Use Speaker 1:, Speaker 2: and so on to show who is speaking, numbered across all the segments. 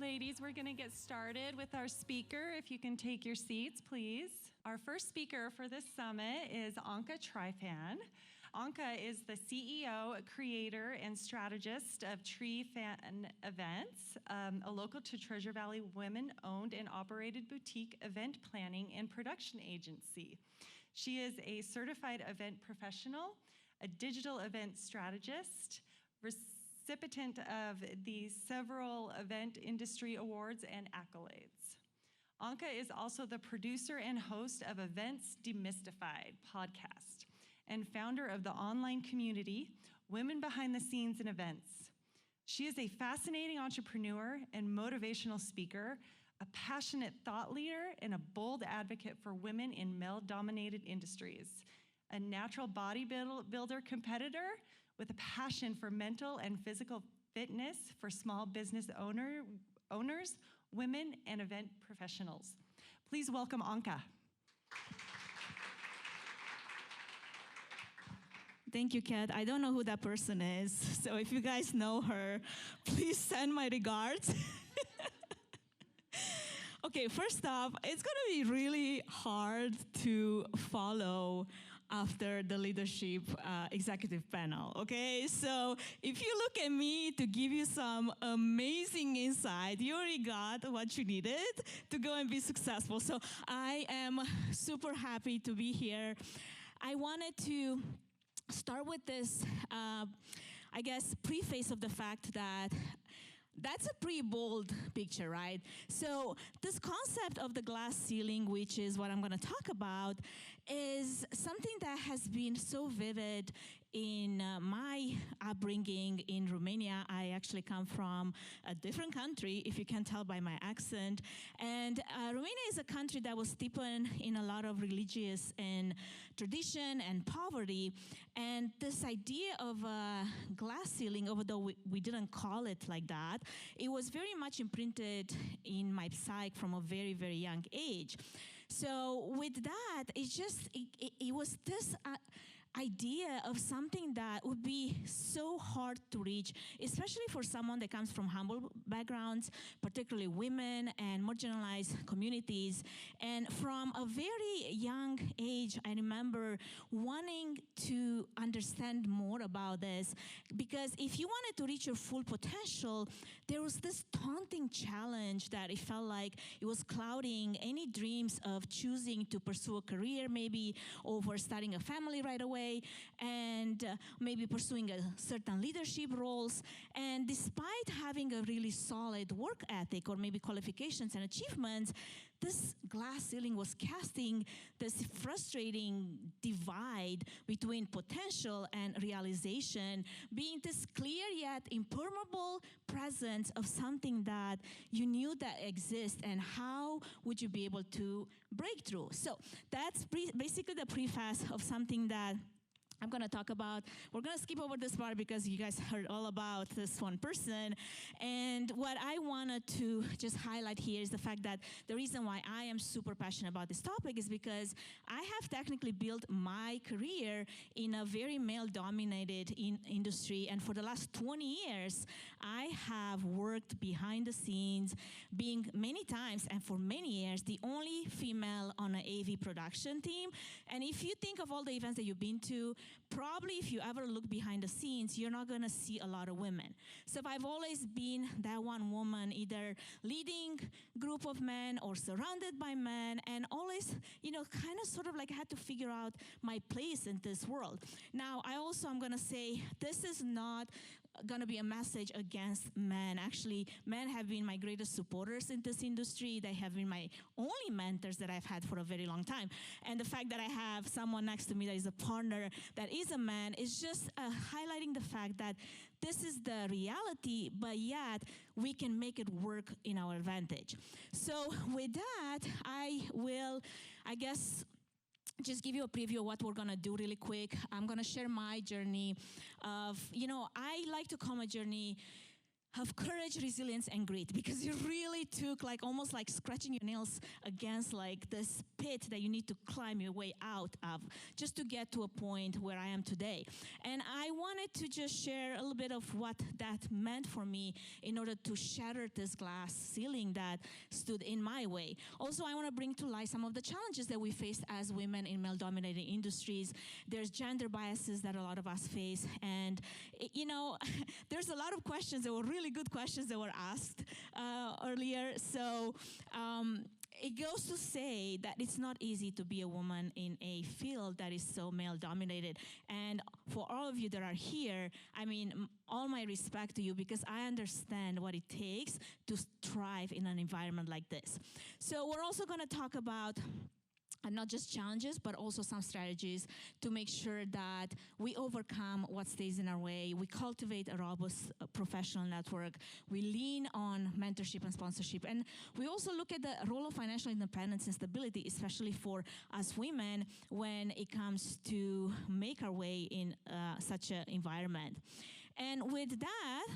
Speaker 1: Ladies, we're going to get started with our speaker. If you can take your seats, please. Our first speaker for this summit is Anka Tryfan. Anka is the CEO, creator, and strategist of Tree Fan Events, a local to Treasure Valley women-owned and operated boutique event planning and production agency. She is a certified event professional, a digital event strategist, recipient of the several event industry awards and accolades. Anka is also the producer and host of Events Demystified podcast and founder of the online community, Women Behind the Scenes in Events. She is a fascinating entrepreneur and motivational speaker, a passionate thought leader, and a bold advocate for women in male-dominated industries, a natural bodybuilder competitor with a passion for mental and physical fitness for small business owners, women, and event professionals. Please welcome Anka.
Speaker 2: Thank you, Kat. I don't know who that person is, so if you guys know her, please send my regards. Okay, first off, it's going to be really hard to follow after the leadership executive panel, okay? So if you look at me to give you some amazing insight, you already got what you needed to go and be successful. So I am super happy to be here. I wanted to start with this, I guess, preface of the fact that that's a pretty bold picture, right? So this concept of the glass ceiling, which is what I'm going to talk about, is something that has been so vivid in my upbringing in Romania. I actually come from a different country, if you can tell by my accent. And Romania is a country that was steeped in a lot of religious and tradition and poverty. And this idea of a glass ceiling, although we didn't call it like that, it was very much imprinted in my psyche from a very, very young age. So with that, it was this idea of something that would be so hard to reach, especially for someone that comes from humble backgrounds, particularly women and marginalized communities. And from a very young age, I remember wanting to understand more about this, because if you wanted to reach your full potential, there was this daunting challenge that it felt like it was clouding any dreams of choosing to pursue a career maybe over starting a family right away, and maybe pursuing certain leadership roles. And despite having a really solid work ethic or maybe qualifications and achievements, this glass ceiling was casting this frustrating divide between potential and realization, being this clear yet impermeable presence of something that you knew that exists, and how would you be able to break through. So that's basically the preface of something that I'm going to talk about. We're going to skip over this part because you guys heard all about this one person. And what I wanted to just highlight here is the fact that the reason why I am super passionate about this topic is because I have technically built my career in a very male-dominated industry. And for the last 20 years, I have worked behind the scenes, being many times and for many years the only female on an AV production team. And if you think of all the events that you've been to, probably if you ever look behind the scenes, you're not going to see a lot of women. So I've always been that one woman, either leading group of men or surrounded by men, and always, kind of sort of like I had to figure out my place in this world. Now, I'm going to say this is not going to be a message against men. Actually, men have been my greatest supporters in this industry. They have been my only mentors that I've had for a very long time. And the fact that I have someone next to me that is a partner that is a man is just highlighting the fact that this is the reality, but yet we can make it work in our advantage. So with that, I will, just give you a preview of what we're going to do really quick. I'm going to share my journey of, I like to call my journey have courage, resilience, and grit, because you really took almost like scratching your nails against this pit that you need to climb your way out of just to get to a point where I am today. And I wanted to just share a little bit of what that meant for me in order to shatter this glass ceiling that stood in my way. Also, I want to bring to light some of the challenges that we face as women in male-dominated industries. There's gender biases that a lot of us face, and there's a lot of questions that were really good questions that were asked earlier. So it goes to say that it's not easy to be a woman in a field that is so male-dominated. And for all of you that are here, I mean, all my respect to you, because I understand what it takes to thrive in an environment like this. So we're also going to talk about not just challenges, but also some strategies to make sure that we overcome what stays in our way. We cultivate a robust professional network. We lean on mentorship and sponsorship. And we also look at the role of financial independence and stability, especially for us women when it comes to make our way in such an environment. And with that,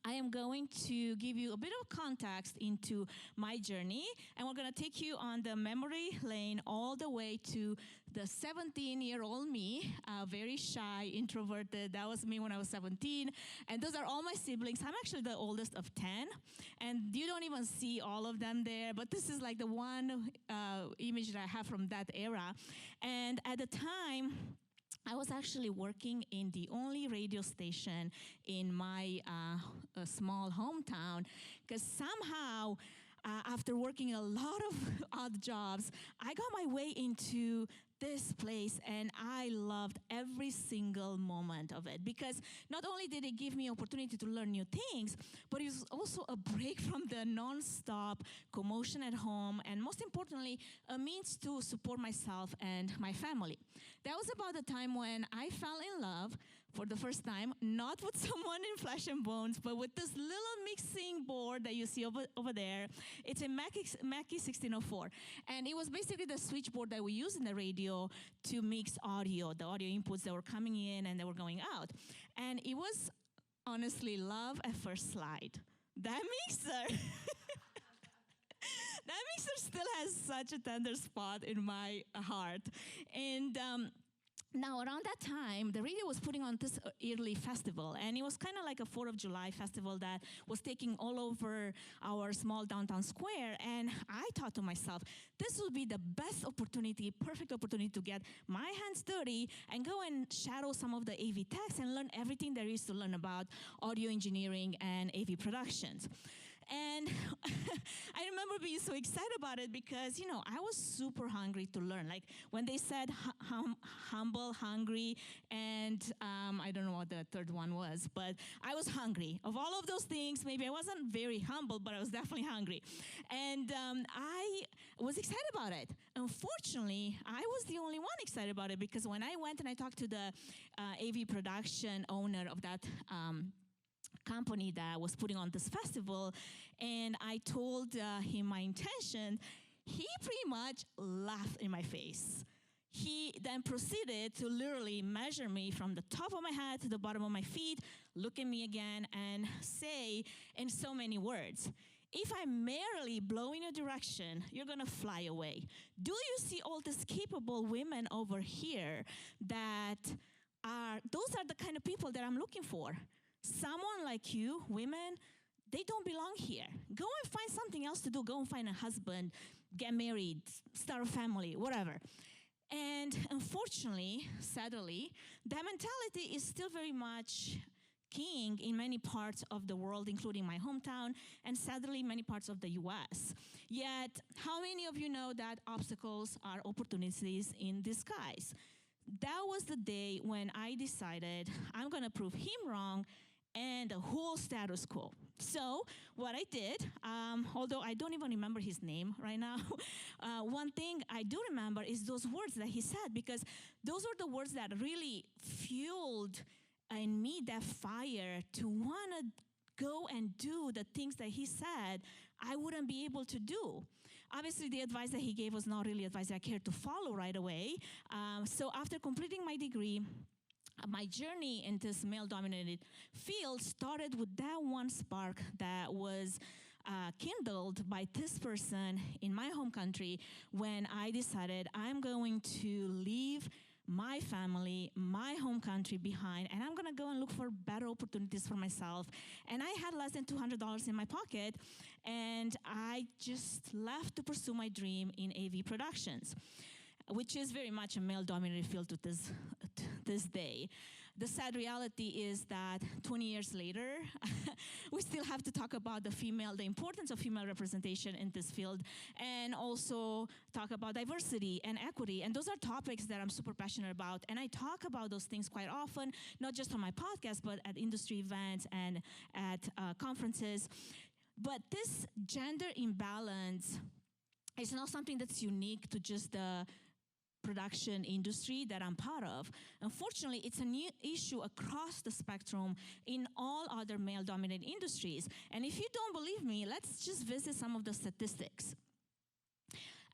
Speaker 2: I am going to give you a bit of context into my journey, and we're going to take you on the memory lane all the way to the 17-year-old me, very shy, introverted. That was me when I was 17, and those are all my siblings. I'm actually the oldest of 10, and you don't even see all of them there, but this is like the one image that I have from that era. And at the time, I was actually working in the only radio station in my small hometown, because somehow, after working a lot of odd jobs, I got my way into this place, and I loved every single moment of it, because not only did it give me opportunity to learn new things, but it was also a break from the non-stop commotion at home, and most importantly, a means to support myself and my family. That was about the time when I fell in love for the first time, not with someone in flesh and bones, but with this little mixing board that you see over there. It's a Mackie 1604. And it was basically the switchboard that we use in the radio to mix audio, the audio inputs that were coming in and that were going out. And it was honestly love at first sight. That mixer, that mixer still has such a tender spot in my heart. And now, around that time, the radio was putting on this yearly festival, and it was kind of like a 4th of July festival that was taking all over our small downtown square, and I thought to myself, this would be the best opportunity, perfect opportunity to get my hands dirty and go and shadow some of the AV techs and learn everything there is to learn about audio engineering and AV productions. And I remember being so excited about it because, I was super hungry to learn. Like when they said humble, hungry, and I don't know what the third one was, but I was hungry. Of all of those things, maybe I wasn't very humble, but I was definitely hungry. And I was excited about it. Unfortunately, I was the only one excited about it, because when I went and I talked to the AV production owner of that company that was putting on this festival, and I told him my intention, he pretty much laughed in my face. He then proceeded to literally measure me from the top of my head to the bottom of my feet, look at me again, and say in so many words, if I merely blow in your direction, you're going to fly away. Do you see all these capable women over here those are the kind of people that I'm looking for. Someone like you, women, they don't belong here. Go and find something else to do. Go and find a husband, get married, start a family, whatever. And unfortunately, sadly, that mentality is still very much king in many parts of the world, including my hometown, and sadly, many parts of the US. Yet, how many of you know that obstacles are opportunities in disguise? That was the day when I decided I'm going to prove him wrong and the whole status quo. So what I did, although I don't even remember his name right now, one thing I do remember is those words that he said, because those were the words that really fueled in me that fire to want to go and do the things that he said I wouldn't be able to do. Obviously, the advice that he gave was not really advice I cared to follow right away. So after completing my degree, my journey in this male-dominated field started with that one spark that was kindled by this person in my home country when I decided I'm going to leave my family, my home country behind, and I'm gonna go and look for better opportunities for myself. And I had less than $200 in my pocket, and I just left to pursue my dream in AV productions, which is very much a male-dominated field to this day. The sad reality is that 20 years later, we still have to talk about the importance of female representation in this field, and also talk about diversity and equity. And those are topics that I'm super passionate about. And I talk about those things quite often, not just on my podcast, but at industry events and at conferences. But this gender imbalance is not something that's unique to just the production industry that I'm part of. Unfortunately, it's a new issue across the spectrum in all other male-dominated industries. And if you don't believe me, let's just visit some of the statistics.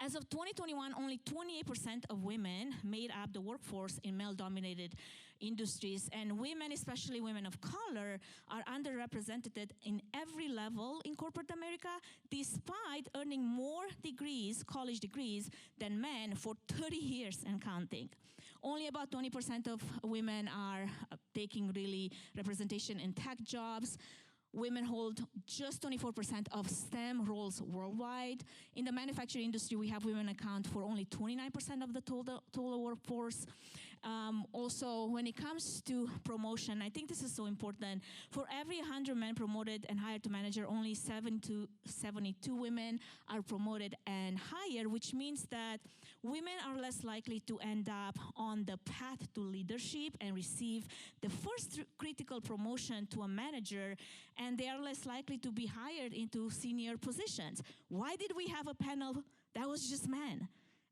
Speaker 2: As of 2021, only 28% of women made up the workforce in male-dominated industries, and women, especially women of color, are underrepresented in every level in corporate America, despite earning more degrees, college degrees, than men for 30 years and counting. Only about 20% of women are taking really representation in tech jobs. Women hold just 24% of STEM roles worldwide. In the manufacturing industry, we have women account for only 29% of the total workforce. Also, when it comes to promotion, I think this is so important. For every 100 men promoted and hired to manager, only 7 to 72 women are promoted and hired, which means that women are less likely to end up on the path to leadership and receive the first critical promotion to a manager, and they are less likely to be hired into senior positions. Why did we have a panel that was just men?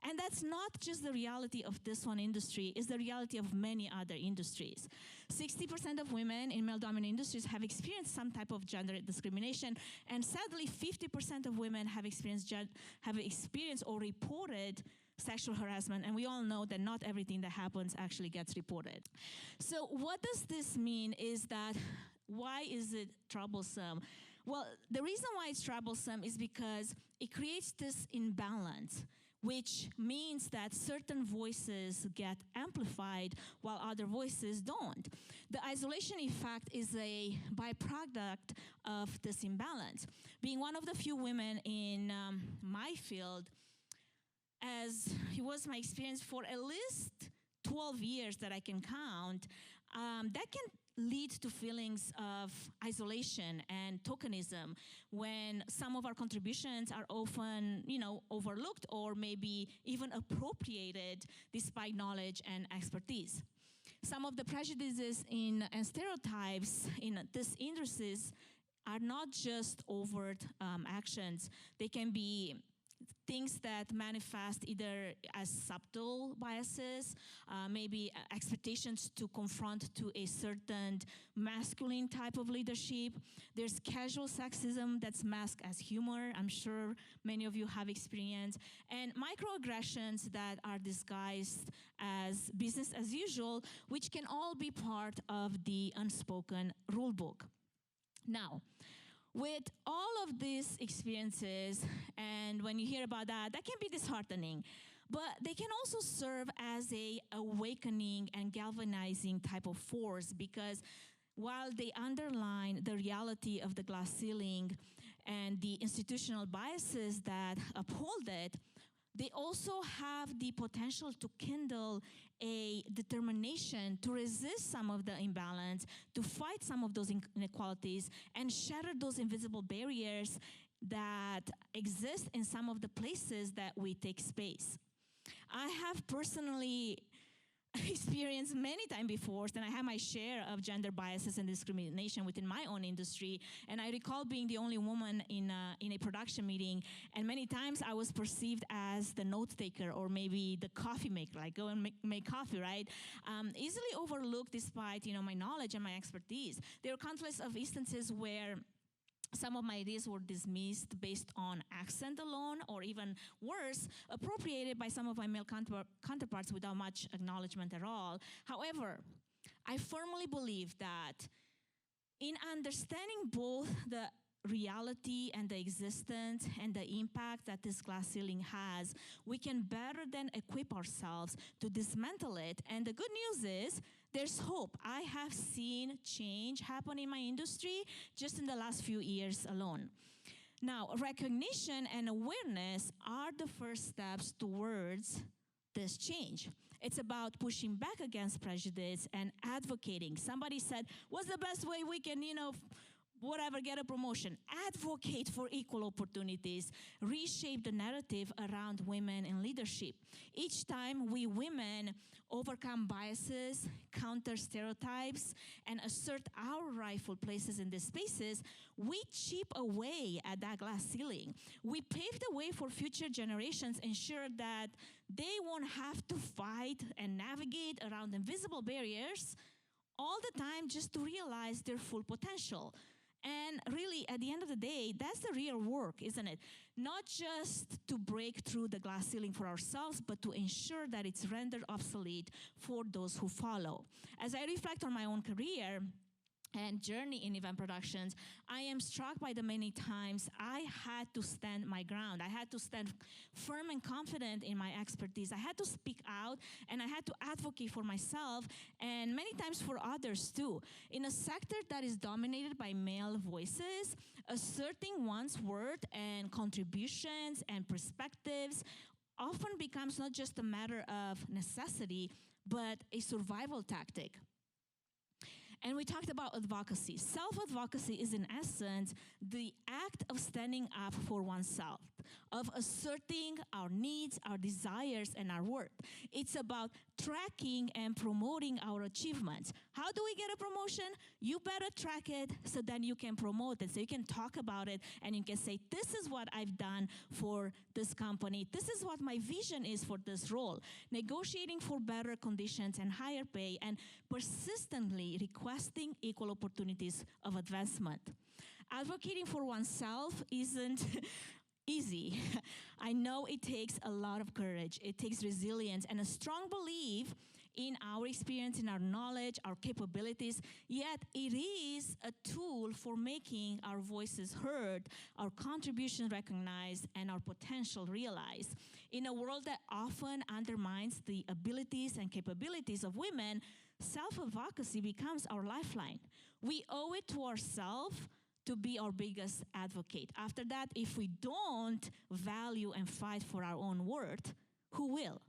Speaker 2: And that's not just the reality of this one industry, it's the reality of many other industries. 60% of women in male-dominated industries have experienced some type of gender discrimination, and sadly, 50% of women have experienced or reported sexual harassment, and we all know that not everything that happens actually gets reported. So what does this mean is that, why is it troublesome? Well, the reason why it's troublesome is because it creates this imbalance, which means that certain voices get amplified while other voices don't. The isolation effect is a byproduct of this imbalance. Being one of the few women in my field, as it was my experience for at least 12 years that I can count, that can lead to feelings of isolation and tokenism when some of our contributions are often, overlooked or maybe even appropriated despite knowledge and expertise. Some of the prejudices and stereotypes in these industries are not just overt actions. They can be things that manifest either as subtle biases, maybe expectations to confront to a certain masculine type of leadership. There's casual sexism that's masked as humor. I'm sure many of you have experienced. And microaggressions that are disguised as business as usual, which can all be part of the unspoken rule book. Now, with all of these experiences, and when you hear about that, that can be disheartening, but they can also serve as a awakening and galvanizing type of force, because while they underline the reality of the glass ceiling and the institutional biases that uphold it, they also have the potential to kindle a determination to resist some of the imbalance, to fight some of those inequalities, and shatter those invisible barriers that exist in some of the places that we take space. I have personally experienced many times before, and I have my share of gender biases and discrimination within my own industry. And I recall being the only woman in a production meeting, and many times I was perceived as the note taker or maybe the coffee maker, like go and make coffee, right? Easily overlooked despite my knowledge and my expertise. There are countless of instances where some of my ideas were dismissed based on accent alone, or even worse, appropriated by some of my male counterparts without much acknowledgement at all. However, I firmly believe that in understanding both the reality and the existence and the impact that this glass ceiling has, we can better then equip ourselves to dismantle it. And the good news is there's hope. I have seen change happen in my industry just in the last few years alone. Now, recognition and awareness are the first steps towards this change. It's about pushing back against prejudice and advocating. Somebody said, what's the best way we can, whatever, get a promotion? Advocate for equal opportunities. Reshape the narrative around women in leadership. Each time we women overcome biases, counter stereotypes, and assert our rightful places in these spaces, we chip away at that glass ceiling. We pave the way for future generations, ensure that they won't have to fight and navigate around invisible barriers all the time just to realize their full potential. And really, at the end of the day, that's the real work, isn't it? Not just to break through the glass ceiling for ourselves, but to ensure that it's rendered obsolete for those who follow. As I reflect on my own career and journey in event productions, I am struck by the many times I had to stand my ground. I had to stand firm and confident in my expertise. I had to speak out, and I had to advocate for myself, and many times for others too. In a sector that is dominated by male voices, asserting one's worth and contributions and perspectives often becomes not just a matter of necessity, but a survival tactic. And we talked about advocacy. Self-advocacy is, in essence, the act of standing up for oneself, of asserting our needs, our desires, and our worth. It's about tracking and promoting our achievements. How do we get a promotion? You better track it so then you can promote it, so you can talk about it, and you can say, this is what I've done for this company. This is what my vision is for this role. Negotiating for better conditions and higher pay, and persistently requesting equal opportunities of advancement. Advocating for oneself isn't easy. I know it takes a lot of courage. It takes resilience and a strong belief in our experience, in our knowledge, our capabilities, yet it is a tool for making our voices heard, our contributions recognized, and our potential realized. In a world that often undermines the abilities and capabilities of women, self-advocacy becomes our lifeline. We owe it to ourselves to be our biggest advocate. After that, if we don't value and fight for our own worth, who will?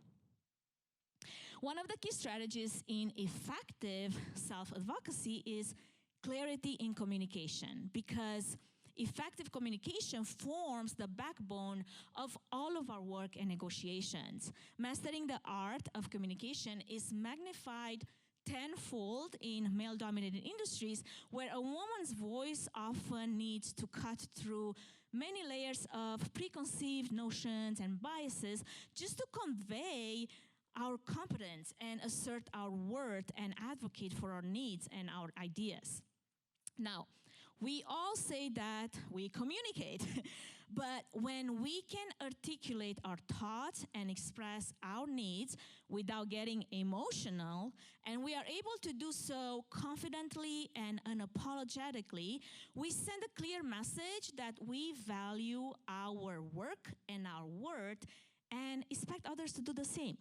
Speaker 2: One of the key strategies in effective self-advocacy is clarity in communication, because effective communication forms the backbone of all of our work and negotiations. Mastering the art of communication is magnified tenfold in male-dominated industries, where a woman's voice often needs to cut through many layers of preconceived notions and biases just to convey our competence and assert our worth and advocate for our needs and our ideas. Now, we all say that we communicate, but when we can articulate our thoughts and express our needs without getting emotional, and we are able to do so confidently and unapologetically, we send a clear message that we value our work and our worth and expect others to do the same.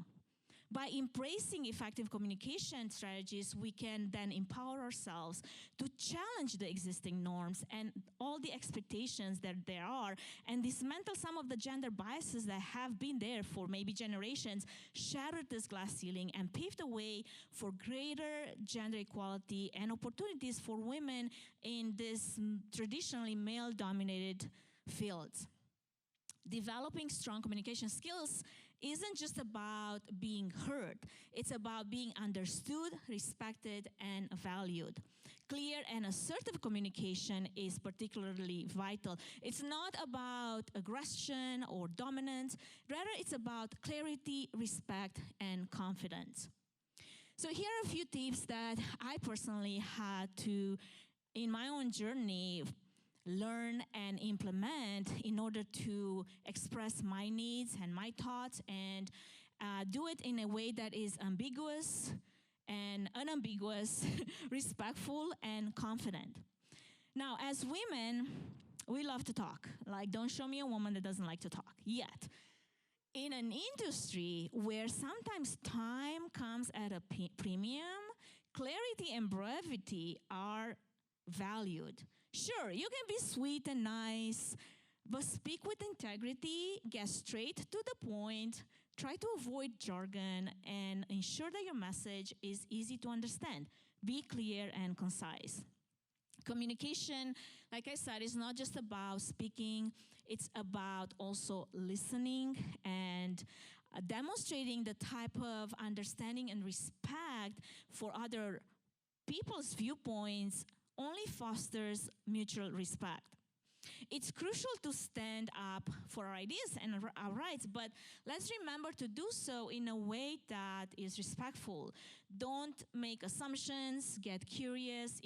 Speaker 2: By embracing effective communication strategies, we can then empower ourselves to challenge the existing norms and all the expectations that there are, and dismantle some of the gender biases that have been there for maybe generations, shatter this glass ceiling, and pave the way for greater gender equality and opportunities for women in this traditionally male-dominated fields. Developing strong communication skills isn't just about being heard. It's about being understood, respected, and valued. Clear and assertive communication is particularly vital. It's not about aggression or dominance. Rather, it's about clarity, respect, and confidence. So here are a few tips that I personally had to, in my own journey, learn and implement in order to express my needs and my thoughts, and do it in a way that is ambiguous and unambiguous, respectful, and confident. Now, as women, we love to talk. Like, don't show me a woman that doesn't like to talk yet. In an industry where sometimes time comes at a premium, clarity and brevity are valued. Sure, you can be sweet and nice, but speak with integrity, get straight to the point, try to avoid jargon, and ensure that your message is easy to understand. Be clear and concise. Communication, like I said, is not just about speaking, it's about also listening and demonstrating the type of understanding and respect for other people's viewpoints only fosters mutual respect. It's crucial to stand up for our ideas and our rights, but let's remember to do so in a way that is respectful. Don't make assumptions, get curious,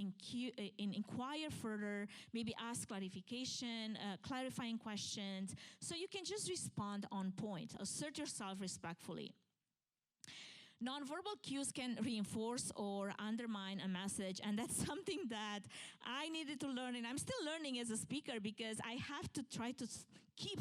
Speaker 2: inquire further, maybe ask clarification, clarifying questions, so you can just respond on point. Assert yourself respectfully. Nonverbal cues can reinforce or undermine a message, and that's something that I needed to learn, and I'm still learning as a speaker because I have to try to keep,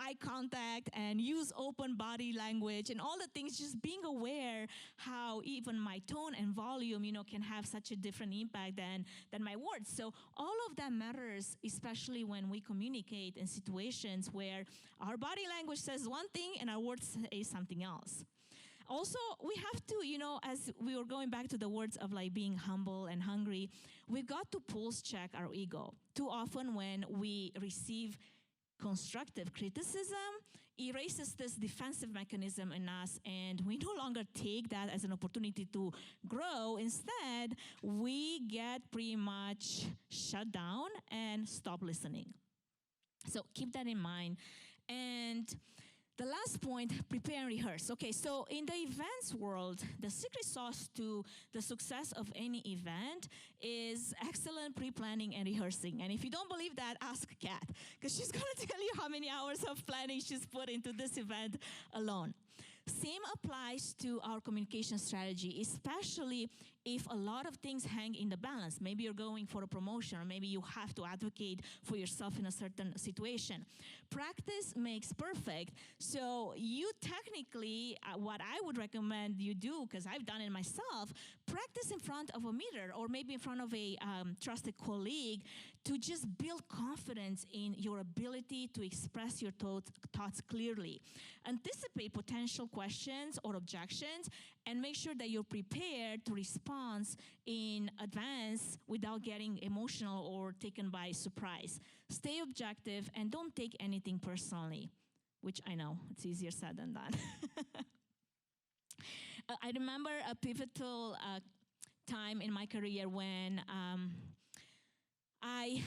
Speaker 2: eye contact and use open body language and all the things, just being aware how even my tone and volume, can have such a different impact than my words. So all of that matters, especially when we communicate in situations where our body language says one thing and our words say something else. Also, we have to, as we were going back to the words of like being humble and hungry, we've got to pulse check our ego. Too often when we receive constructive criticism, erases this defensive mechanism in us, and we no longer take that as an opportunity to grow. Instead, we get pretty much shut down and stop listening. So keep that in mind. And the last point, prepare and rehearse. Okay, so in the events world, the secret sauce to the success of any event is excellent pre-planning and rehearsing. And if you don't believe that, ask Kat, because she's going to tell you how many hours of planning she's put into this event alone. Same applies to our communication strategy, especially if a lot of things hang in the balance. Maybe you're going for a promotion, or maybe you have to advocate for yourself in a certain situation. Practice makes perfect. So you technically, what I would recommend you do, because I've done it myself, practice in front of a mirror or maybe in front of a trusted colleague to just build confidence in your ability to express your thoughts clearly. Anticipate potential questions or objections and make sure that you're prepared to respond in advance without getting emotional or taken by surprise. Stay objective and don't take anything personally, which I know, it's easier said than done. I remember a pivotal time in my career when I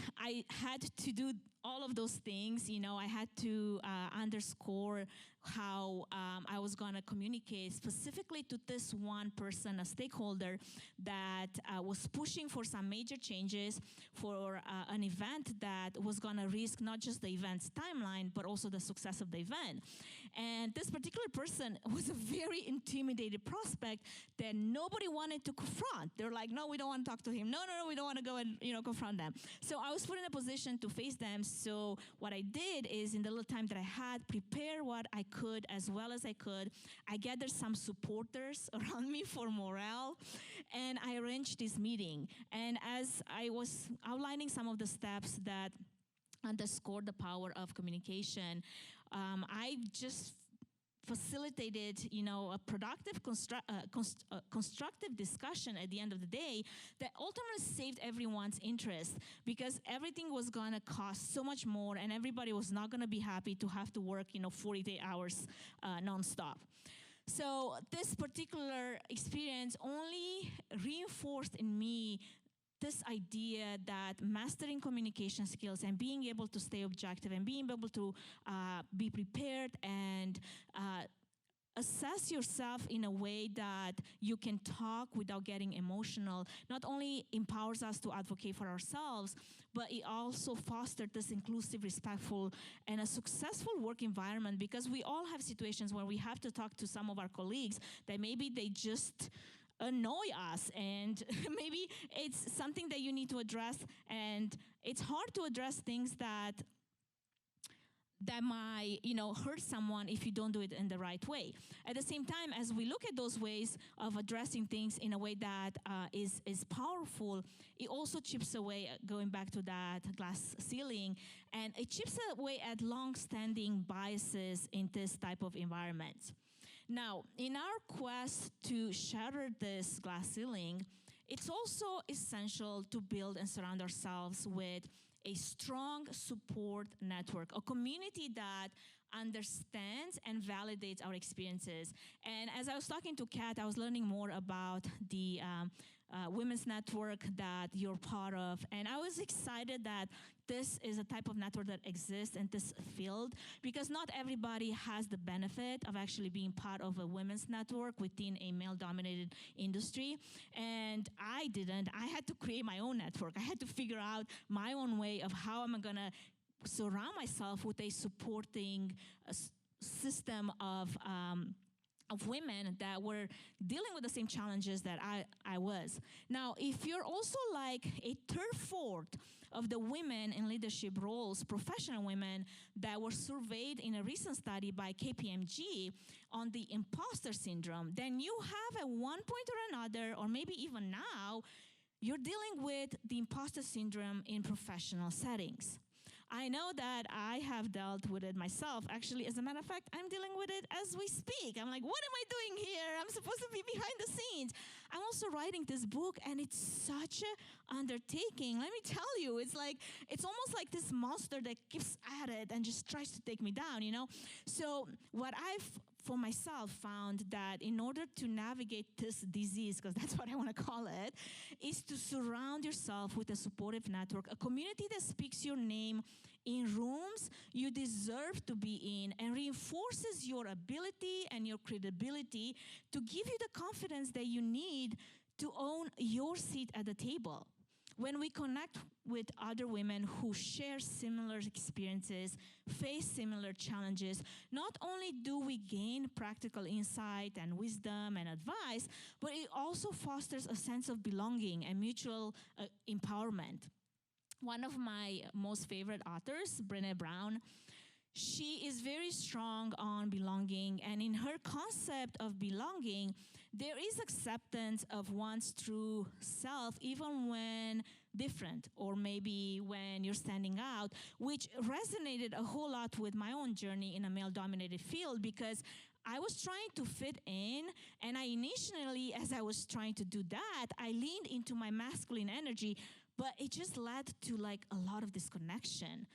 Speaker 2: had to do all of those things. I had to underscore how I was going to communicate specifically to this one person, a stakeholder that was pushing for some major changes for an event that was going to risk not just the event's timeline, but also the success of the event. And this particular person was a very intimidated prospect that nobody wanted to confront. They're like, no, we don't want to talk to him. No, we don't want to go and confront them. So I was put in a position to face them. So what I did is, in the little time that I had, prepare what I could as well as I could. I gathered some supporters around me for morale, and I arranged this meeting. And as I was outlining some of the steps that underscored the power of communication, I just facilitated, a productive, constructive discussion at the end of the day that ultimately saved everyone's interest, because everything was going to cost so much more, and everybody was not going to be happy to have to work, 48 hours nonstop. So this particular experience only reinforced in me this idea that mastering communication skills and being able to stay objective and being able to be prepared and assess yourself in a way that you can talk without getting emotional not only empowers us to advocate for ourselves, but it also fostered this inclusive, respectful, and a successful work environment, because we all have situations where we have to talk to some of our colleagues that maybe they just annoy us, and maybe it's something that you need to address, and it's hard to address things that might, hurt someone if you don't do it in the right way. At the same time, as we look at those ways of addressing things in a way that is powerful, it also chips away, going back to that glass ceiling, and it chips away at long-standing biases in this type of environment. Now, in our quest to shatter this glass ceiling, it's also essential to build and surround ourselves with a strong support network, a community that understands and validates our experiences. And as I was talking to Kat, I was learning more about the women's network that you're part of. And I was excited that this is a type of network that exists in this field, because not everybody has the benefit of actually being part of a women's network within a male-dominated industry. And I didn't. I had to create my own network. I had to figure out my own way of how am I going to surround myself with a supporting system of women that were dealing with the same challenges that I was. Now, if you're also like a third-fourth of the women in leadership roles, professional women that were surveyed in a recent study by KPMG on the imposter syndrome, then you have at one point or another, or maybe even now, you're dealing with the imposter syndrome in professional settings. I know that I have dealt with it myself. Actually, as a matter of fact, I'm dealing with it as we speak. I'm like, what am I doing here? I'm supposed to be behind the scenes. I'm also writing this book, and it's such an undertaking. Let me tell you, it's almost like this monster that keeps at it and just tries to take me down, So what I've, for myself, found that in order to navigate this disease, because that's what I want to call it, is to surround yourself with a supportive network, a community that speaks your name in rooms you deserve to be in and reinforces your ability and your credibility to give you the confidence that you need to own your seat at the table. When we connect with other women who share similar experiences, face similar challenges, not only do we gain practical insight and wisdom and advice, but it also fosters a sense of belonging and mutual empowerment. One of my most favorite authors, Brené Brown, she is very strong on belonging, and in her concept of belonging, there is acceptance of one's true self, even when different, or maybe when you're standing out, which resonated a whole lot with my own journey in a male-dominated field, because I was trying to fit in, and I initially, as I was trying to do that, I leaned into my masculine energy, but it just led to like a lot of disconnection.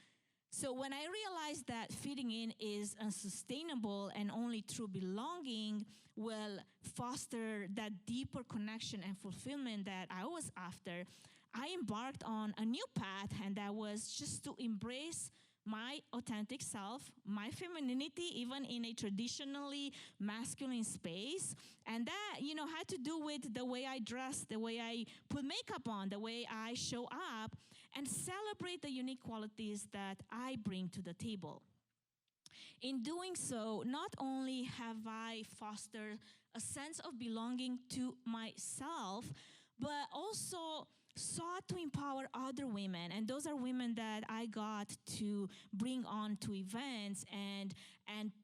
Speaker 2: So when I realized that fitting in is unsustainable and only true belonging will foster that deeper connection and fulfillment that I was after, I embarked on a new path, and that was just to embrace my authentic self, my femininity, even in a traditionally masculine space. And that, had to do with the way I dress, the way I put makeup on, the way I show up, and celebrate the unique qualities that I bring to the table. In doing so, not only have I fostered a sense of belonging to myself, but also sought to empower other women. And those are women that I got to bring on to events and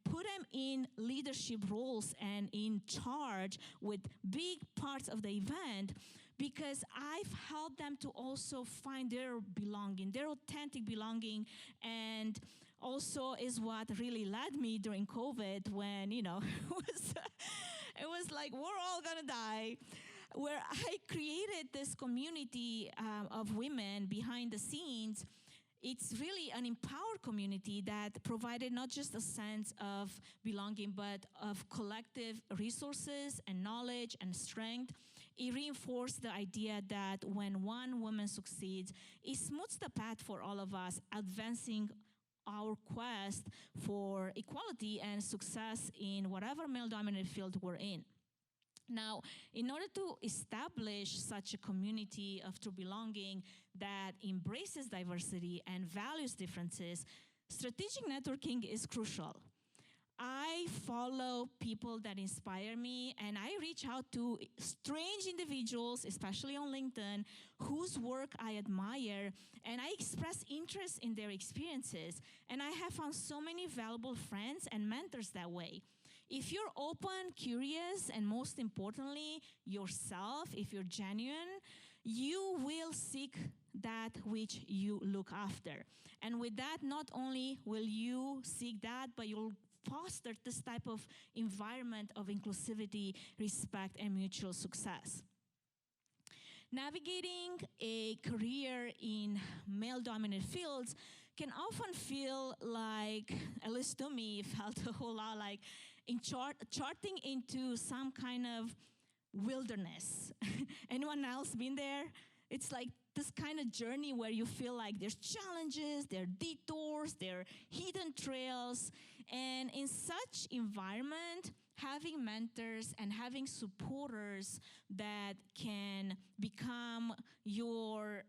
Speaker 2: put them in leadership roles and in charge with big parts of the event, because I've helped them to also find their belonging, their authentic belonging, and also is what really led me during COVID when, it was like, we're all gonna die, where I created this community of women behind the scenes. It's really an empowered community that provided not just a sense of belonging, but of collective resources and knowledge and strength. It reinforced the idea that when one woman succeeds, it smooths the path for all of us, advancing our quest for equality and success in whatever male-dominated field we're in. Now, in order to establish such a community of true belonging that embraces diversity and values differences, strategic networking is crucial. I I follow people that inspire me, and I reach out to strange individuals, especially on LinkedIn, whose work I admire, and I express interest in their experiences. And I have found so many valuable friends and mentors that way. If you're open, curious, and most importantly, yourself, if you're genuine, you will seek that which you look after. And with that, not only will you seek that, but you'll foster this type of environment of inclusivity, respect, and mutual success. Navigating a career in male-dominated fields can often feel like, at least to me, it felt a whole lot like charting into some kind of wilderness. Anyone else been there? It's like this kind of journey where you feel like there's challenges, there are detours, there are hidden trails. And in such environment, having mentors and having supporters that can become your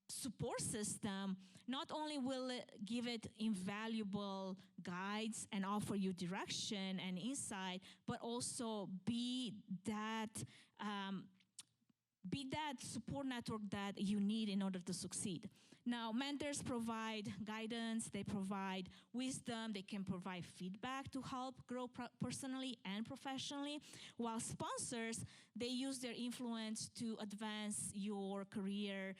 Speaker 2: support system, not only will it give it invaluable guides and offer you direction and insight, but also be that support network that you need in order to succeed. Now, mentors provide guidance, they provide wisdom, they can provide feedback to help grow personally and professionally, while sponsors, they use their influence to advance your career,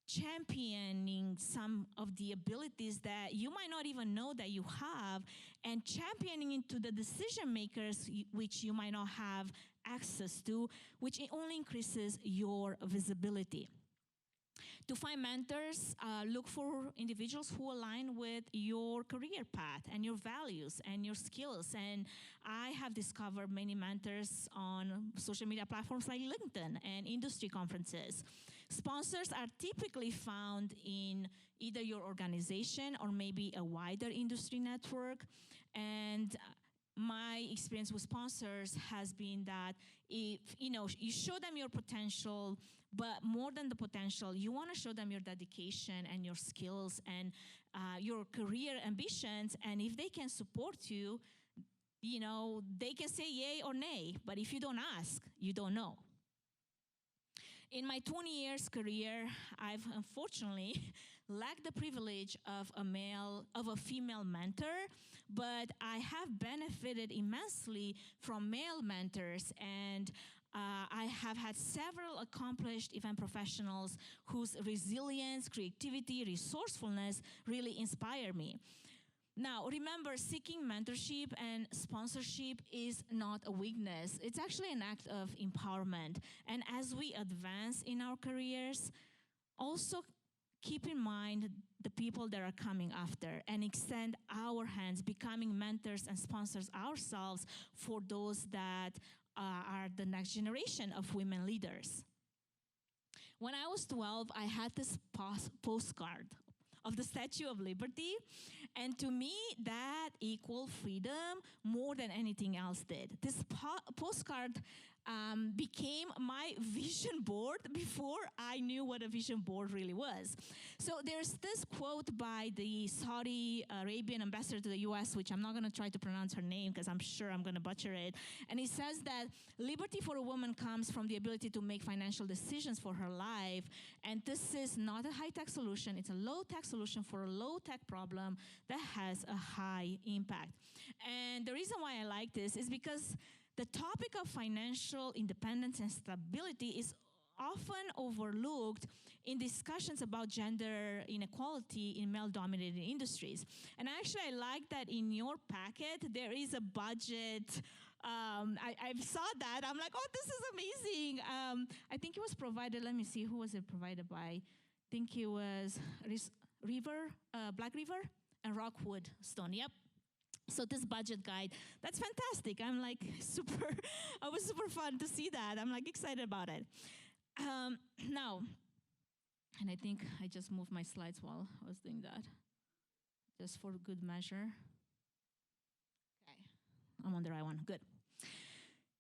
Speaker 2: championing some of the abilities that you might not even know that you have, and championing into the decision makers which you might not have access to, which only increases your visibility. To find mentors, look for individuals who align with your career path and your values and your skills. And I have discovered many mentors on social media platforms like LinkedIn and industry conferences. Sponsors are typically found in either your organization or maybe a wider industry network. And my experience with sponsors has been that if you show them your potential, but more than the potential, you want to show them your dedication and your skills and your career ambitions. And if they can support you, they can say yay or nay. But if you don't ask, you don't know. In my 20 years career, I've unfortunately lacked the privilege of a female mentor, but I have benefited immensely from male mentors, and I have had several accomplished event professionals whose resilience, creativity, resourcefulness really inspire me. Now, remember, seeking mentorship and sponsorship is not a weakness. It's actually an act of empowerment. And as we advance in our careers, also keep in mind the people that are coming after and extend our hands, becoming mentors and sponsors ourselves for those that are the next generation of women leaders. When I was 12, I had this postcard of the Statue of Liberty, and to me, that equaled freedom more than anything else did. This postcard became my vision board before I knew what a vision board really was. So there's this quote by the Saudi Arabian ambassador to the US, which I'm not going to try to pronounce her name because I'm sure I'm going to butcher it. And it says that liberty for a woman comes from the ability to make financial decisions for her life. And this is not a high-tech solution. It's a low-tech solution for a low-tech problem that has a high impact. And the reason why I like this is because the topic of financial independence and stability is often overlooked in discussions about gender inequality in male-dominated industries. And actually, I like that in your packet, there is a budget. I saw that. I'm like, oh, this is amazing. I think it was provided. Let me see. Who was it provided by? I think it was Black River and Rockwood Stone. Yep. So this budget guide, that's fantastic. I'm like it was super fun to see that. I'm like excited about it. Now, and I think I just moved my slides while I was doing that, just for good measure. Okay, I'm on the right one, good.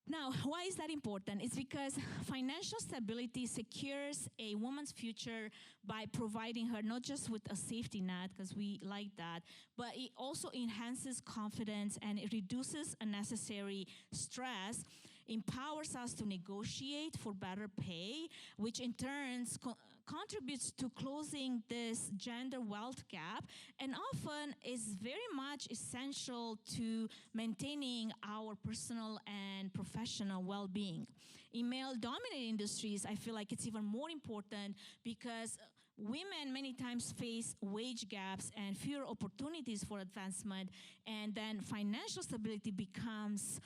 Speaker 2: Now, why is that important? It's because financial stability secures a woman's future by providing her not just with a safety net, because we like that, but it also enhances confidence and it reduces unnecessary stress, empowers us to negotiate for better pay, which in turn contributes to closing this gender wealth gap, and often is very much essential to maintaining our personal and professional well-being. In male-dominated industries, I feel like it's even more important because women many times face wage gaps and fewer opportunities for advancement, and then financial stability becomes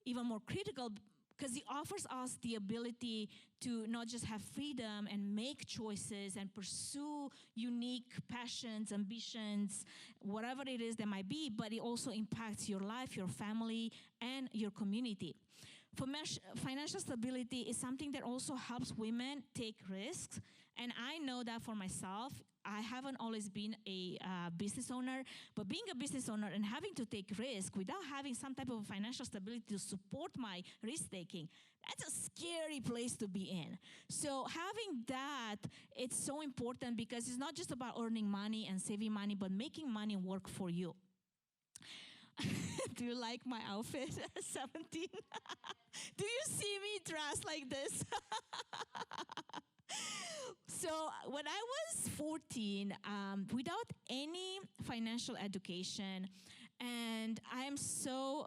Speaker 2: even more critical because it offers us the ability to not just have freedom and make choices and pursue unique passions, ambitions, whatever it is that might be, but it also impacts your life, your family, and your community. Financial stability is something that also helps women take risks, and I know that for myself. I haven't always been a business owner, but being a business owner and having to take risk without having some type of financial stability to support my risk taking, that's a scary place to be in. So having that, it's so important because it's not just about earning money and saving money, but making money work for you. Do you like my outfit at 17? Do you see me dressed like this? So when I was 14, without any financial education, and I am so,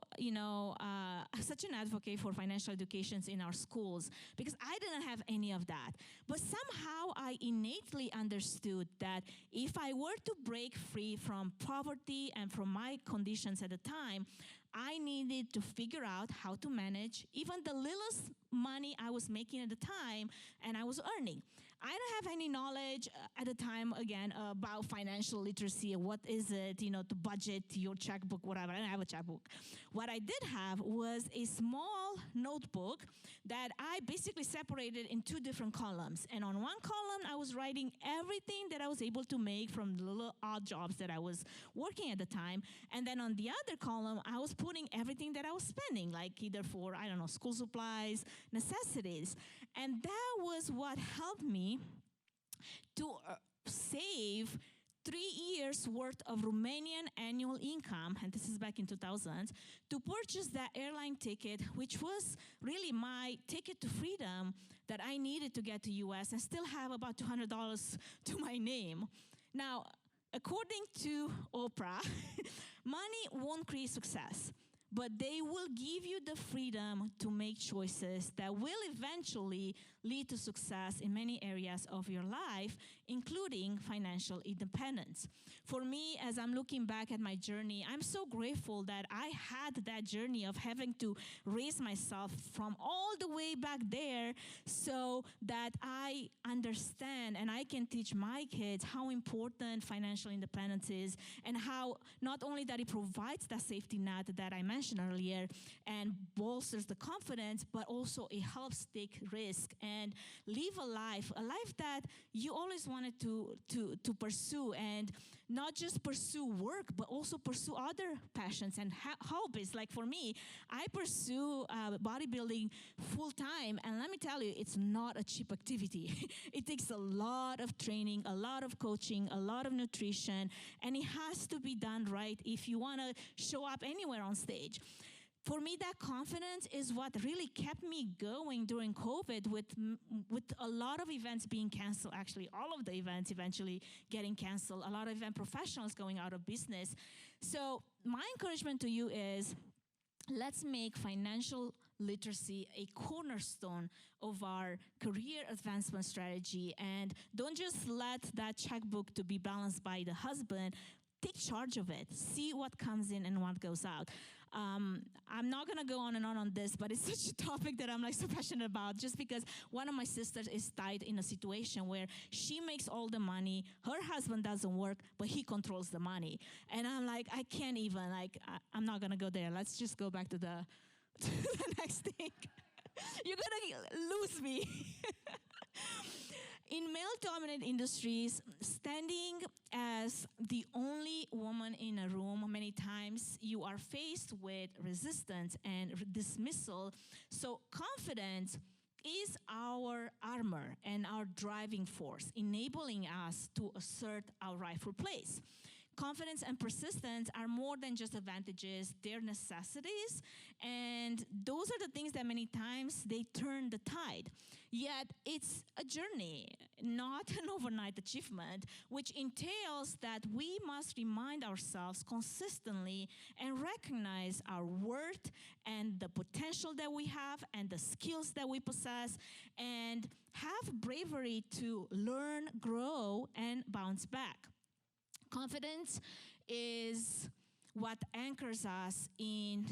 Speaker 2: such an advocate for financial educations in our schools because I didn't have any of that. But somehow I innately understood that if I were to break free from poverty and from my conditions at the time, I needed to figure out how to manage even the littlest money I was making at the time and I was earning. I don't have any knowledge at the time, again, about financial literacy. What is it, to budget your checkbook, whatever. I didn't have a checkbook. What I did have was a small notebook that I basically separated in two different columns. And on one column, I was writing everything that I was able to make from the little odd jobs that I was working at the time. And then on the other column, I was putting everything that I was spending, like either for, school supplies, necessities. And that was what helped me to save 3 years worth of Romanian annual income, and this is back in 2000, to purchase that airline ticket, which was really my ticket to freedom that I needed to get to US and still have about $200 to my name. Now, according to Oprah, money won't create success, but they will give you the freedom to make choices that will eventually lead to success in many areas of your life, including financial independence. For me, as I'm looking back at my journey, I'm so grateful that I had that journey of having to raise myself from all the way back there so that I understand and I can teach my kids how important financial independence is and how not only that it provides that safety net that I mentioned earlier and bolsters the confidence, but also it helps take risk and live a life that you always wanted to pursue, and not just pursue work, but also pursue other passions and hobbies. Like for me, I pursue bodybuilding full time, and let me tell you, it's not a cheap activity. It takes a lot of training, a lot of coaching, a lot of nutrition, and it has to be done right if you want to show up anywhere on stage. For me, that confidence is what really kept me going during COVID with a lot of events being canceled. Actually, all of the events eventually getting canceled, a lot of event professionals going out of business. So my encouragement to you is, let's make financial literacy a cornerstone of our career advancement strategy, and don't just let that checkbook to be balanced by the husband. Take charge of it. See what comes in and what goes out. I'm not going to go on and on this, but it's such a topic that I'm so passionate about, just because one of my sisters is tied in a situation where she makes all the money, her husband doesn't work, but he controls the money. And I'm I can't even, I'm not going to go there. Let's just go back to the next thing. You're going to lose me. In male-dominated industries, standing as the only woman in a room, many times you are faced with resistance and dismissal. So confidence is our armor and our driving force, enabling us to assert our rightful place. Confidence and persistence are more than just advantages, they're necessities, and those are the things that many times they turn the tide. Yet it's a journey, not an overnight achievement, which entails that we must remind ourselves consistently and recognize our worth and the potential that we have and the skills that we possess, and have bravery to learn, grow, and bounce back. Confidence is what anchors us in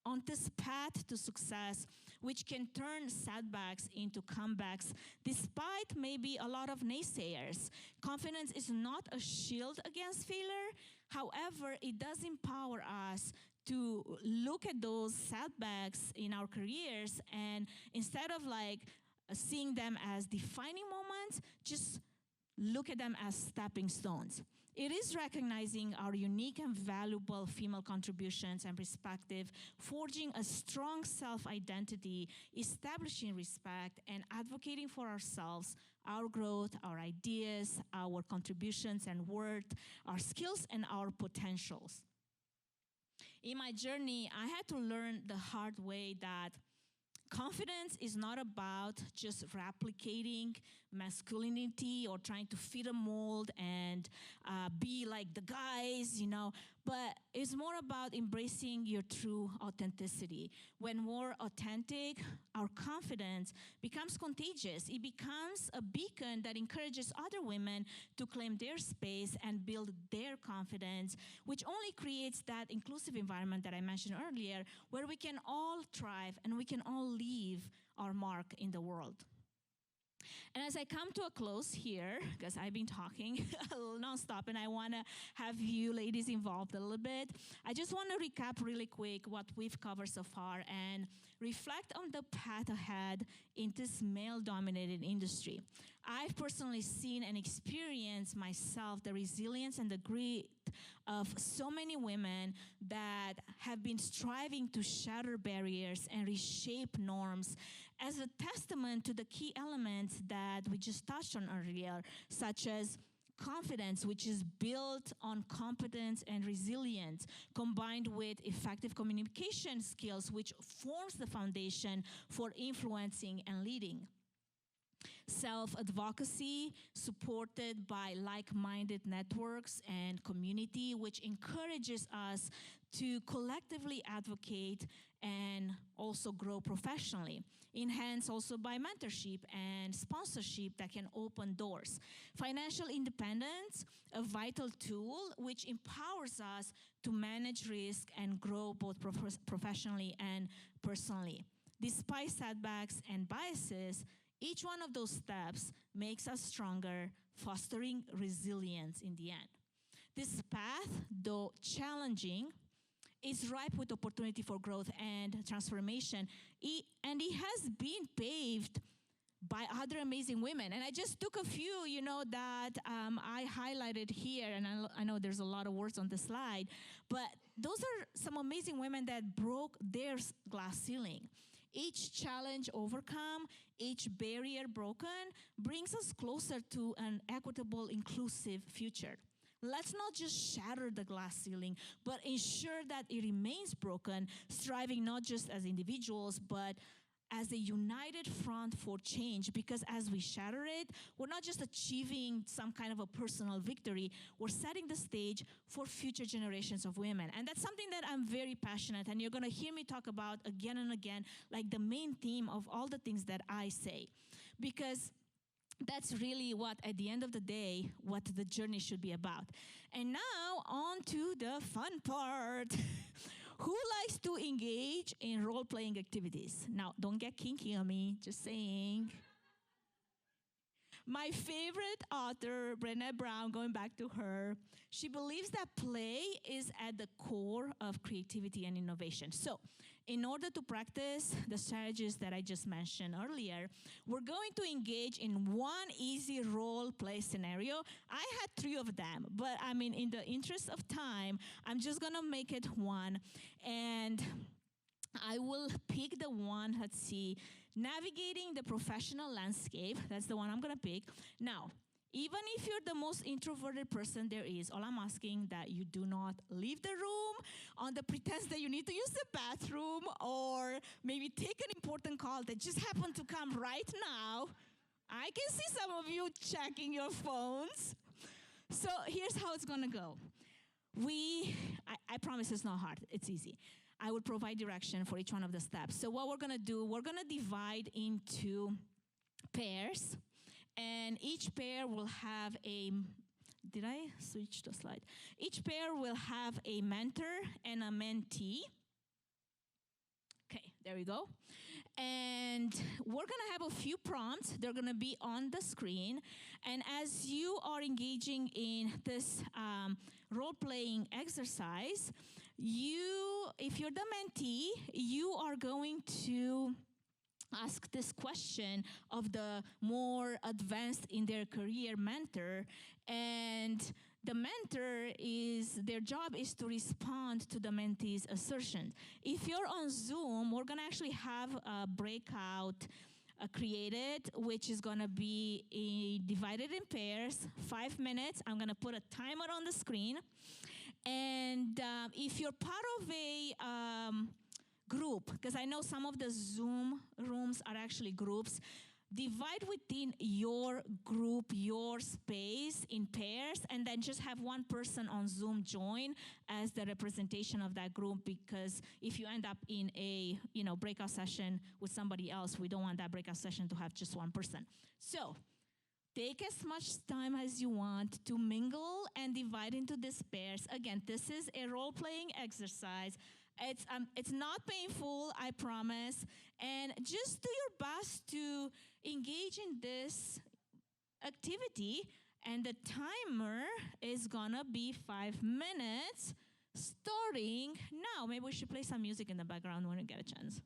Speaker 2: on this path to success, which can turn setbacks into comebacks despite maybe a lot of naysayers. Confidence is not a shield against failure. However, it does empower us to look at those setbacks in our careers, and instead of seeing them as defining moments, just look at them as stepping stones. It is recognizing our unique and valuable female contributions and perspective, forging a strong self-identity, establishing respect, and advocating for ourselves, our growth, our ideas, our contributions and worth, our skills, and our potentials. In my journey, I had to learn the hard way that confidence is not about just replicating masculinity or trying to fit a mold and be like the guys, but it's more about embracing your true authenticity. When we're authentic, our confidence becomes contagious. It becomes a beacon that encourages other women to claim their space and build their confidence, which only creates that inclusive environment that I mentioned earlier, where we can all thrive and we can all leave our mark in the world. And as I come to a close here, because I've been talking nonstop and I want to have you ladies involved a little bit, I just want to recap really quick what we've covered so far and reflect on the path ahead in this male-dominated industry. I've personally seen and experienced myself the resilience and the grit of so many women that have been striving to shatter barriers and reshape norms as a testament to the key elements that we just touched on earlier, such as confidence, which is built on competence and resilience, combined with effective communication skills, which forms the foundation for influencing and leading. Self-advocacy supported by like-minded networks and community, which encourages us to collectively advocate and also grow professionally. Enhanced also by mentorship and sponsorship that can open doors. Financial independence, a vital tool which empowers us to manage risk and grow both professionally and personally. Despite setbacks and biases, each one of those steps makes us stronger, fostering resilience in the end. This path, though challenging, is ripe with opportunity for growth and transformation. And it has been paved by other amazing women. And I just took a few, that I highlighted here. And I know there's a lot of words on the slide. But those are some amazing women that broke their glass ceiling. Each challenge overcome, each barrier broken, brings us closer to an equitable, inclusive future. Let's not just shatter the glass ceiling, but ensure that it remains broken, striving not just as individuals, but as a united front for change, because as we shatter it, we're not just achieving some kind of a personal victory, we're setting the stage for future generations of women. And that's something that I'm very passionate, and you're gonna hear me talk about again and again, like the main theme of all the things that I say. Because that's really what, at the end of the day, what the journey should be about. And now, on to the fun part. Who likes to engage in role-playing activities? Now, don't get kinky on me, just saying. My favorite author, Brené Brown, going back to her, she believes that play is at the core of creativity and innovation. So, in order to practice the strategies that I just mentioned earlier, we're going to engage in one easy role play scenario. I had 3 of them, but I mean, in the interest of time, I'm just gonna make it one. And I will pick the one, let's see, navigating the professional landscape. That's the one I'm gonna pick. Now, even if you're the most introverted person there is, all I'm asking that you do not leave the room on the pretense that you need to use the bathroom or maybe take an important call that just happened to come right now. I can see some of you checking your phones. So here's how it's gonna go. I promise it's not hard, it's easy. I will provide direction for each one of the steps. So what we're gonna do, we're gonna divide into pairs, and each pair will have did I switch the slide? Each pair will have a mentor and a mentee. Okay, there we go. And we're gonna have a few prompts. They're gonna be on the screen. And as you are engaging in this role-playing exercise, if you're the mentee, you are going to ask this question of the more advanced in their career mentor, and the mentor their job is to respond to the mentee's assertion. If you're on Zoom, we're gonna actually have a breakout created, which is gonna be divided in pairs, 5 minutes. I'm gonna put a timer on the screen. And if you're part of a group, because I know some of the Zoom rooms are actually groups, divide within your group, your space in pairs, and then just have one person on Zoom join as the representation of that group, because if you end up in a breakout session with somebody else, we don't want that breakout session to have just one person. So take as much time as you want to mingle and divide into these pairs. Again, this is a role-playing exercise. It's not painful, I promise. And just do your best to engage in this activity. And the timer is gonna be 5 minutes starting now. Maybe we should play some music in the background when we get a chance.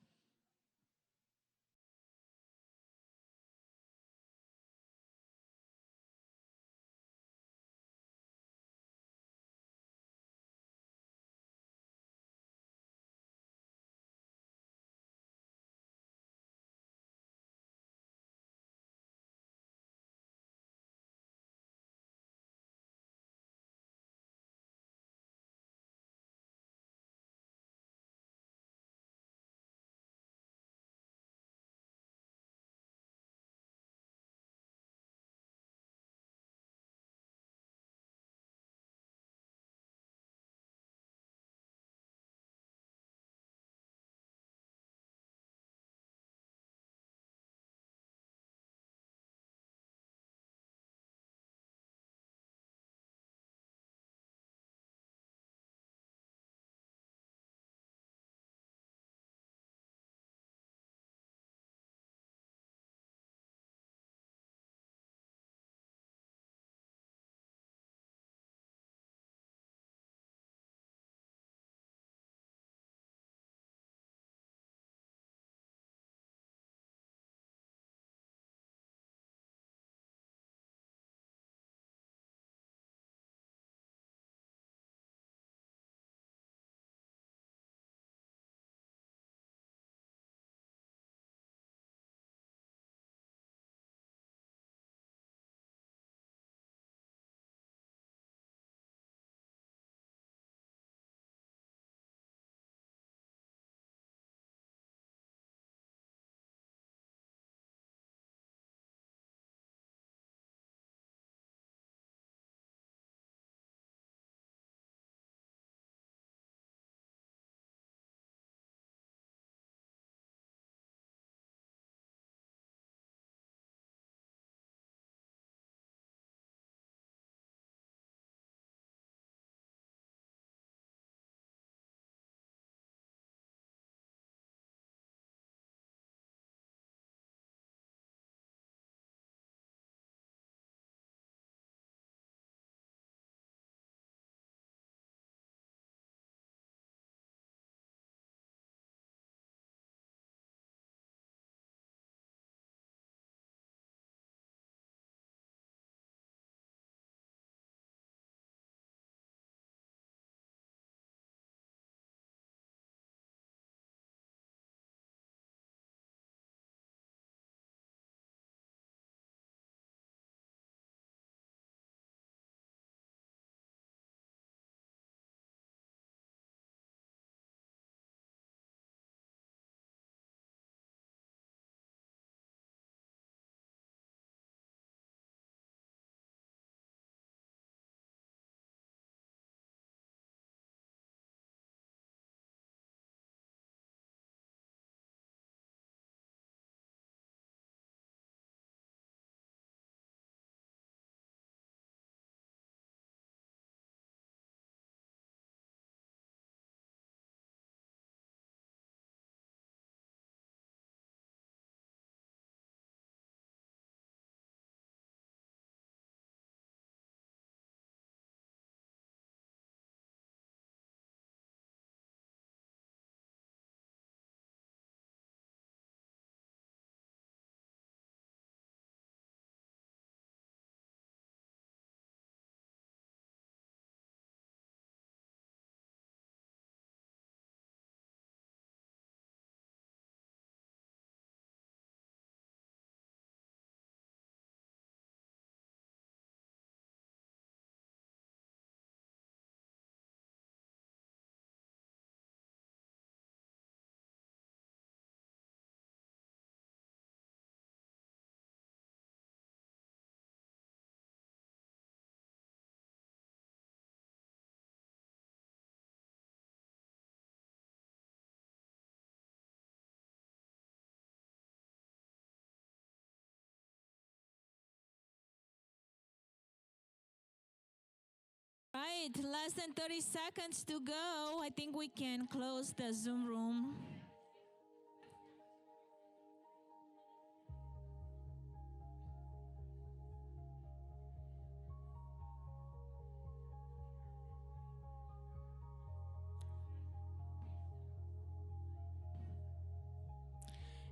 Speaker 2: Right, less than 30 seconds to go. I think we can close the Zoom room.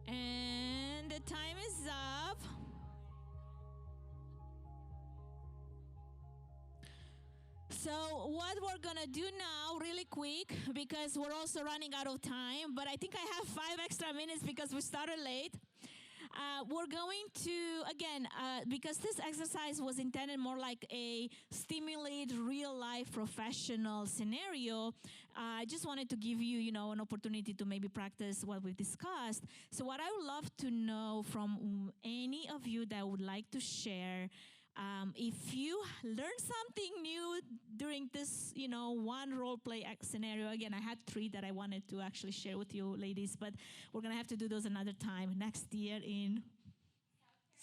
Speaker 2: And the time is up. So what we're gonna do now, really quick, because we're also running out of time, but I think I have 5 extra minutes because we started late. We're going to, again, because this exercise was intended more like a stimulate real life professional scenario, I just wanted to give you, an opportunity to maybe practice what we've discussed. So what I would love to know from any of you that would like to share, if you learned something new during this, one role play scenario. Again, I had 3 that I wanted to actually share with you, ladies, but we're going to have to do those another time next year in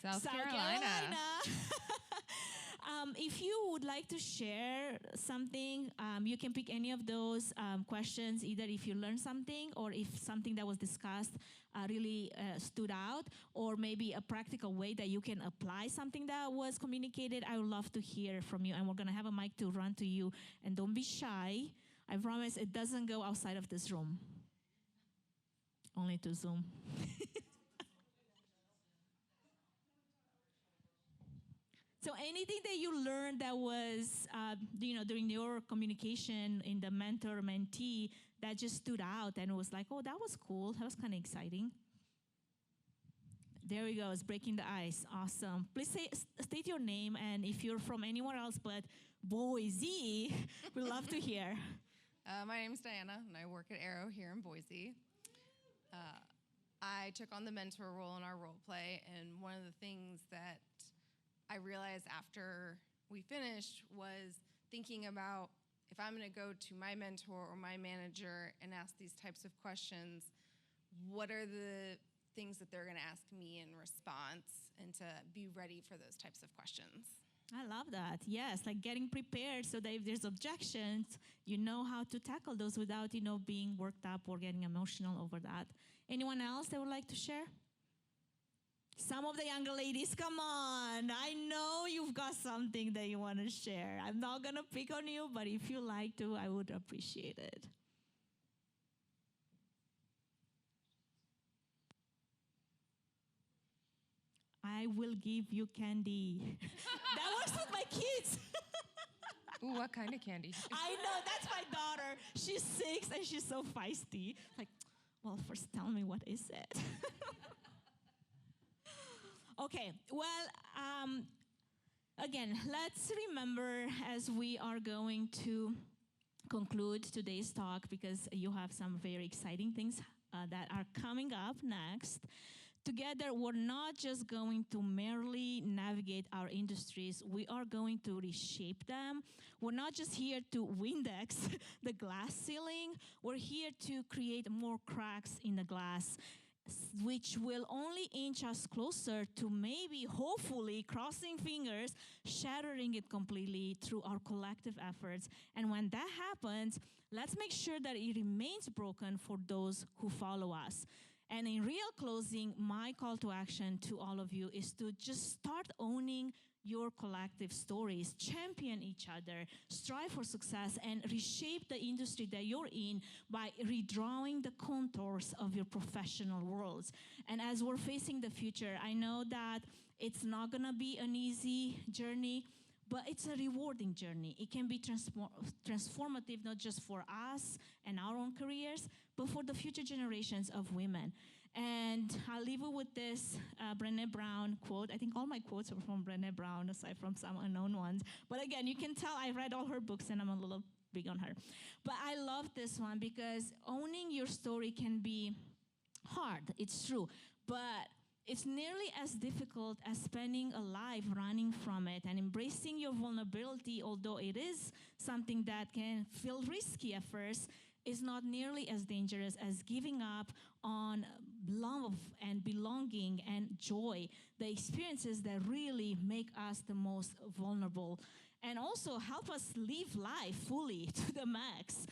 Speaker 3: South Carolina.
Speaker 2: If you would like to share something, you can pick any of those questions, either if you learned something or if something that was discussed really stood out, or maybe a practical way that you can apply something that was communicated. I would love to hear from you, and we're going to have a mic to run to you. And don't be shy. I promise it doesn't go outside of this room. Only to Zoom. So anything that you learned that was, during your communication in the mentor-mentee that just stood out and was like, oh, that was cool. That was kind of exciting. There we go. It's breaking the ice. Awesome. Please state your name, and if you're from anywhere else but Boise, we'd love to hear.
Speaker 3: My name's Diana, and I work at Arrow here in Boise. I took on the mentor role in our role play, and one of the things that I realized after we finished was thinking about, if I'm going to go to my mentor or my manager and ask these types of questions, what are the things that they're going to ask me in response, and to be ready for those types of questions.
Speaker 2: I love that. Yes, like getting prepared so that if there's objections, you know how to tackle those without, being worked up or getting emotional over that. Anyone else that would like to share? Some of the younger ladies, come on. I know you've got something that you want to share. I'm not going to pick on you, but if you like to, I would appreciate it. I will give you candy. That works with my kids.
Speaker 3: Ooh, what kind of candy?
Speaker 2: I know, that's my daughter. She's 6 and she's so feisty. Like, well, first tell me, what is it? Okay, well, again, let's remember as we are going to conclude today's talk, because you have some very exciting things that are coming up next. Together, we're not just going to merely navigate our industries, we are going to reshape them. We're not just here to Windex the glass ceiling, we're here to create more cracks in the glass, which will only inch us closer to maybe, hopefully, crossing fingers, shattering it completely through our collective efforts. And when that happens, let's make sure that it remains broken for those who follow us. And in real closing, my call to action to all of you is to just start owning your collective stories, champion each other, strive for success, and reshape the industry that you're in by redrawing the contours of your professional worlds. And as we're facing the future, I know that it's not gonna be an easy journey, but it's a rewarding journey. It can be transformative, not just for us and our own careers, but for the future generations of women. And I'll leave you with this Brené Brown quote. I think all my quotes are from Brené Brown, aside from some unknown ones. But again, you can tell I read all her books, and I'm a little big on her. But I love this one because owning your story can be hard, it's true. But it's nearly as difficult as spending a life running from it, and embracing your vulnerability, although it is something that can feel risky at first, is not nearly as dangerous as giving up on love and belonging and joy, the experiences that really make us the most vulnerable. and also help us live life fully to the max.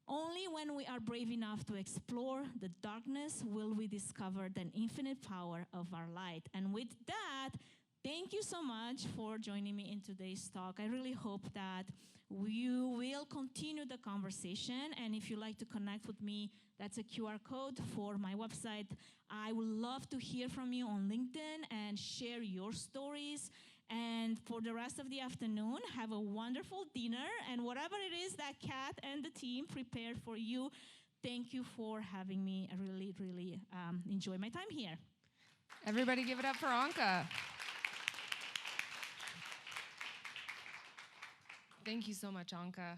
Speaker 2: Only when we are brave enough to explore the darkness will we discover the infinite power of our light. And with that, thank you so much for joining me in today's talk. I really hope that you will continue the conversation. And if you'd like to connect with me, that's a QR code for my website. I would love to hear from you on LinkedIn and share your stories. And for the rest of the afternoon, have a wonderful dinner. And whatever it is that Kat and the team prepared for you, thank you for having me. I really, really enjoy my time here.
Speaker 3: Everybody give it up for Anka. Thank you so much, Anka.